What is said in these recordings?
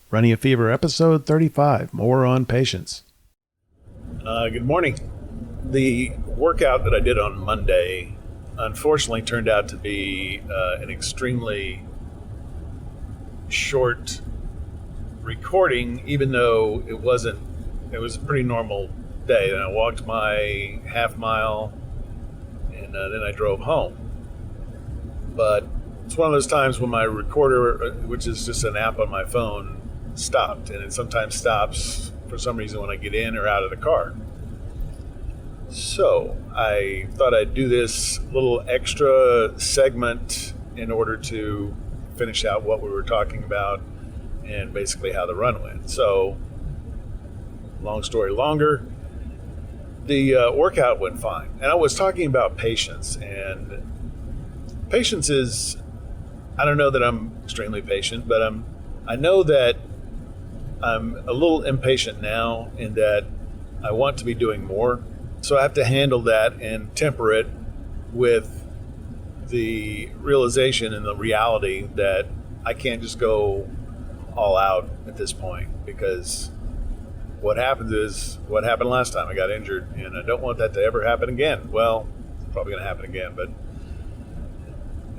Running a Fever, episode 35, more on patience. Good morning. The workout that I did on Monday unfortunately turned out to be an extremely short recording, even though it was a pretty normal day. And I walked my half mile and then I drove home. But it's one of those times when my recorder, which is just an app on my phone, stopped, and it sometimes stops for some reason when I get in or out of the car. So I thought I'd do this little extra segment in order to finish out what we were talking about and basically how the run went. So, long story longer, the workout went fine. And I was talking about patience, and patience is, I don't know that I'm extremely patient, but I know that I'm a little impatient now in that I want to be doing more. So I have to handle that and temper it with the realization and the reality that I can't just go all out at this point, because what happens is what happened last time. I got injured, and I don't want that to ever happen again. Well, it's probably going to happen again, but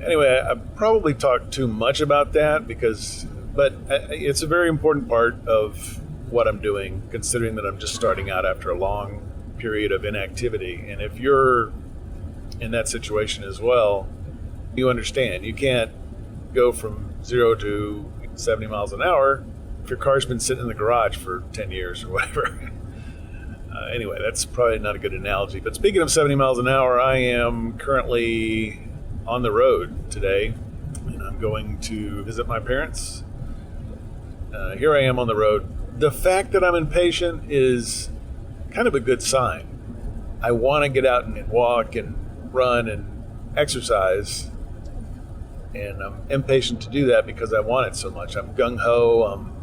anyway, I probably talked too much about that but it's a very important part of what I'm doing, considering that I'm just starting out after a long period of inactivity. And if you're in that situation as well, you understand. You can't go from 0 to 70 miles an hour if your car's been sitting in the garage for 10 years or whatever. Anyway, that's probably not a good analogy. But speaking of 70 miles an hour, I am currently on the road today, and I'm going to visit my parents. Here I am on the road. The fact that I'm impatient is kind of a good sign. I want to get out and walk and run and exercise, and I'm impatient to do that because I want it so much. I'm gung-ho. I'm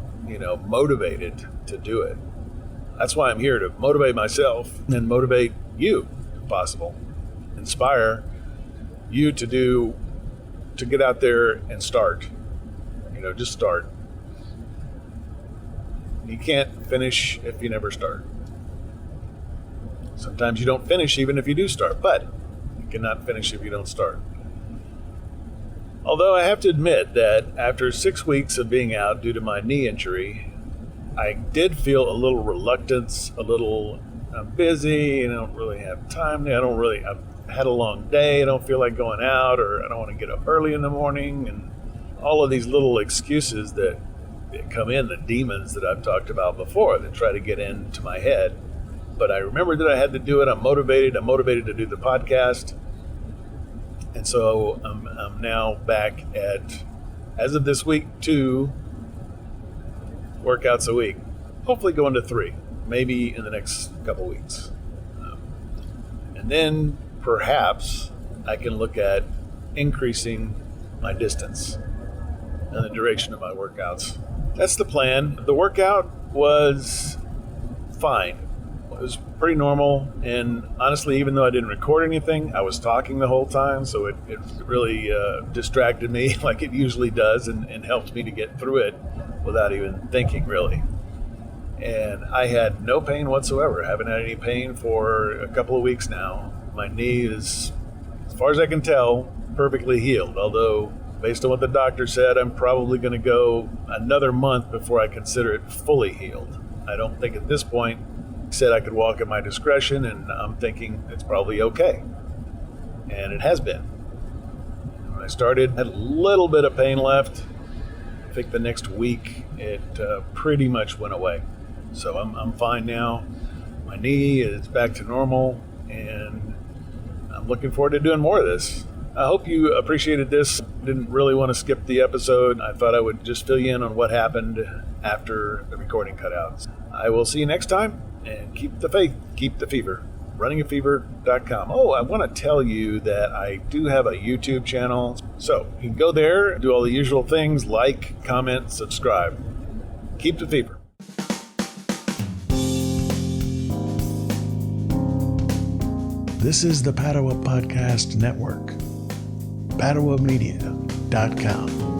motivated to do it. That's why I'm here, to motivate myself and motivate you, if possible. Inspire you to get out there and start. Just start. You can't finish if you never start. Sometimes you don't finish even if you do start, but you cannot finish if you don't start. Although I have to admit that after 6 weeks of being out due to my knee injury, I did feel a little reluctance, I'm busy, and I don't really have time. I've had a long day, I don't feel like going out, or I don't want to get up early in the morning, and all of these little excuses that come in, the demons that I've talked about before that try to get into my head. But I remembered that I had to do it. I'm motivated to do the podcast. And so I'm now back at, as of this week, 2 workouts a week. Hopefully going to 3, maybe in the next couple weeks. And then perhaps I can look at increasing my distance and the duration of my workouts. That's the plan. The workout was fine. It was pretty normal, and honestly, even though I didn't record anything, I was talking the whole time, so it really distracted me like it usually does, and helped me to get through it without even thinking, really. And I had no pain whatsoever. I haven't had any pain for a couple of weeks now. My knee is, as far as I can tell, perfectly healed, although based on what the doctor said, I'm probably going to go another month before I consider it fully healed. I don't think at this point, he said I could walk at my discretion, and I'm thinking it's probably okay. And it has been. When I started, I had a little bit of pain left. I think the next week it pretty much went away. So I'm fine now. My knee is back to normal, and I'm looking forward to doing more of this. I hope you appreciated this. Didn't really want to skip the episode. I thought I would just fill you in on what happened after the recording cut out. I will see you next time, and keep the faith, keep the fever. RunningAFever.com. Oh, I want to tell you that I do have a YouTube channel. So you can go there, do all the usual things, like, comment, subscribe. Keep the fever. This is the Padua Podcast Network. PaduaMedia.com.